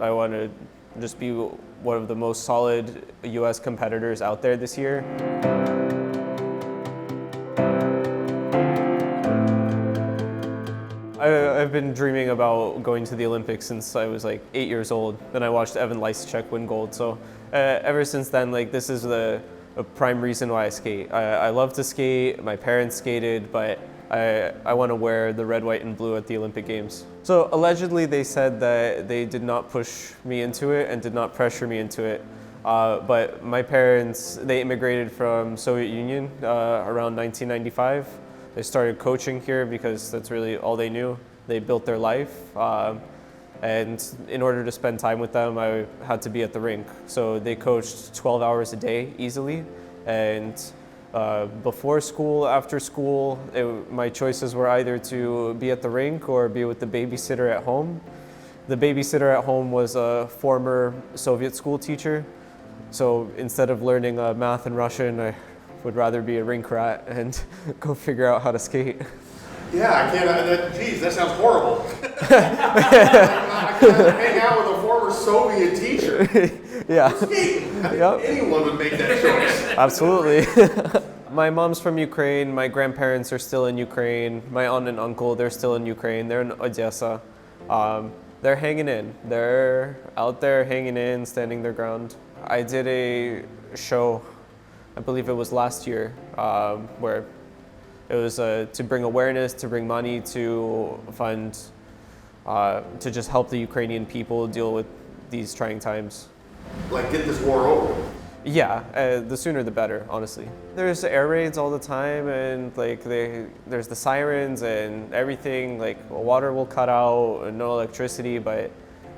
I want to just be one of the most solid US competitors out there this year. I've been dreaming about going to the Olympics since I was like 8 years old. Then I watched Evan Lysacek win gold. So ever since then, like this is a prime reason why I skate. I love to skate. My parents skated, but I want to wear the red, white, and blue at the Olympic Games. So allegedly they said that they did not push me into it and did not pressure me into it. But my parents, they immigrated from Soviet Union around 1995. They started coaching here because that's really all they knew. They built their life. And in order to spend time with them, I had to be at the rink. So they coached 12 hours a day easily. And before school, after school, my choices were either to be at the rink or be with the babysitter at home. The babysitter at home was a former Soviet school teacher. So instead of learning math and Russian, I would rather be a rink rat and go figure out how to skate. Yeah, I can't, geez, that sounds horrible. I can't hang out with a former Soviet teacher. Yeah. Skating. I think anyone would make that choice. Absolutely. My mom's from Ukraine, my grandparents are still in Ukraine, my aunt and uncle, they're still in Ukraine, they're in Odessa. They're hanging in. They're out there hanging in, standing their ground. I did a show, I believe it was last year, where it was to bring awareness, to bring money, to fund, to just help the Ukrainian people deal with these trying times. Like get this war over. Yeah, the sooner the better, honestly. There's air raids all the time, and like there's the sirens and everything. Like water will cut out, and no electricity. But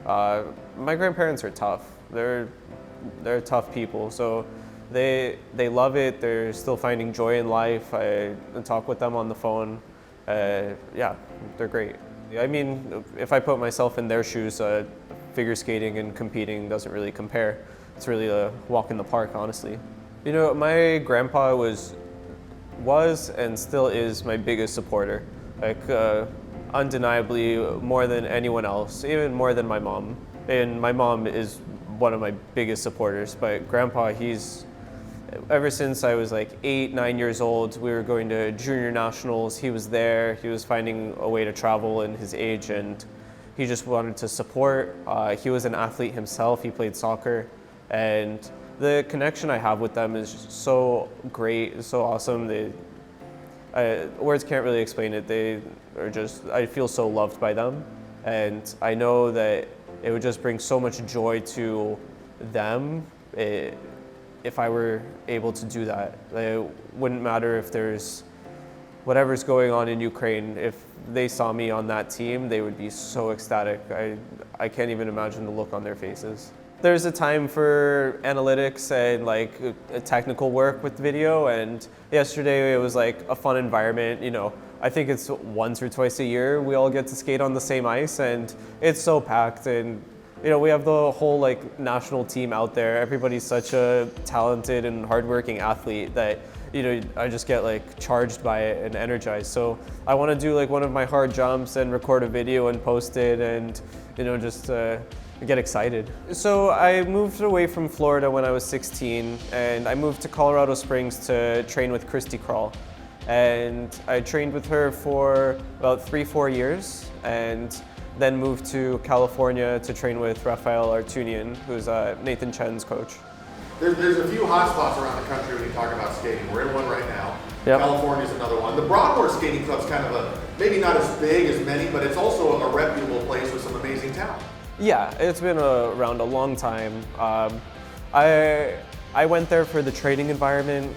my grandparents are tough. They're tough people, so they love it. They're still finding joy in life. I talk with them on the phone. Yeah, they're great. I mean, if I put myself in their shoes, figure skating and competing doesn't really compare. It's really a walk in the park, honestly. You know, my grandpa was and still is my biggest supporter. Like, undeniably more than anyone else, even more than my mom. And my mom is one of my biggest supporters, but grandpa, ever since I was like 8, 9 years old, we were going to junior nationals. He was there. He was finding a way to travel in his age, and he just wanted to support. He was an athlete himself. He played soccer, and the connection I have with them is just so great, so awesome. Words can't really explain it. I feel so loved by them, and I know that it would just bring so much joy to them if I were able to do that. It wouldn't matter if there's whatever's going on in Ukraine. If they saw me on that team, they would be so ecstatic. I can't even imagine the look on their faces. There's a time for analytics and like technical work with video, and yesterday it was like a fun environment. You know, I think it's once or twice a year we all get to skate on the same ice, and it's so packed. And you know, we have the whole like national team out there. Everybody's such a talented and hardworking athlete that, you know, I just get like charged by it and energized. So I want to do like one of my hard jumps and record a video and post it, and you know, just get excited. So I moved away from Florida when I was 16, and I moved to Colorado Springs to train with Christy Krall. And I trained with her for about 3-4 years, and then moved to California to train with Rafael Arutyunian, who's Nathan Chen's coach. There's a few hot spots around the country when you talk about skating. We're in one right now. Yep. California's another one. The Broadmoor Skating Club's kind of maybe not as big as many, but it's also a reputable place with some amazing talent. Yeah, it's been around a long time. I went there for the training environment.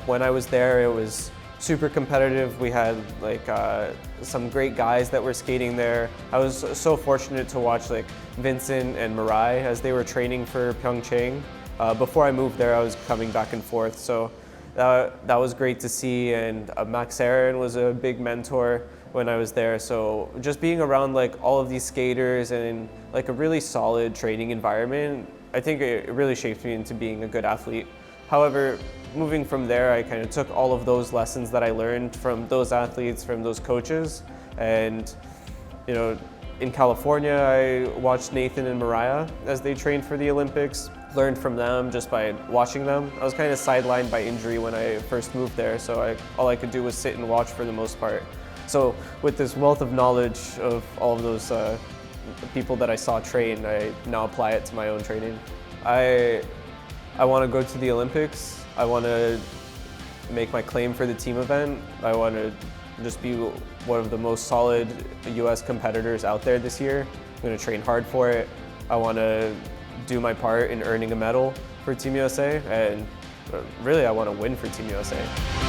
When I was there, it was super competitive. We had like some great guys that were skating there. I was so fortunate to watch like Vincent and Mariah as they were training for Pyeongchang. Before I moved there, I was coming back and forth, so that was great to see. And Max Aaron was a big mentor when I was there. So just being around like all of these skaters and like a really solid training environment, I think it really shaped me into being a good athlete. However, moving from there, I kind of took all of those lessons that I learned from those athletes, from those coaches, and you know, In California, I watched Nathan and Mariah as they trained for the Olympics, learned from them just by watching them. I was kind of sidelined by injury when I first moved there, so all I could do was sit and watch for the most part. So with this wealth of knowledge of all of those people that I saw train, I now apply it to my own training. I want to go to the Olympics. I want to make my claim for the team event. I want to just be one of the most solid US competitors out there this year. I'm going to train hard for it. I want to do my part in earning a medal for Team USA, and really I want to win for Team USA.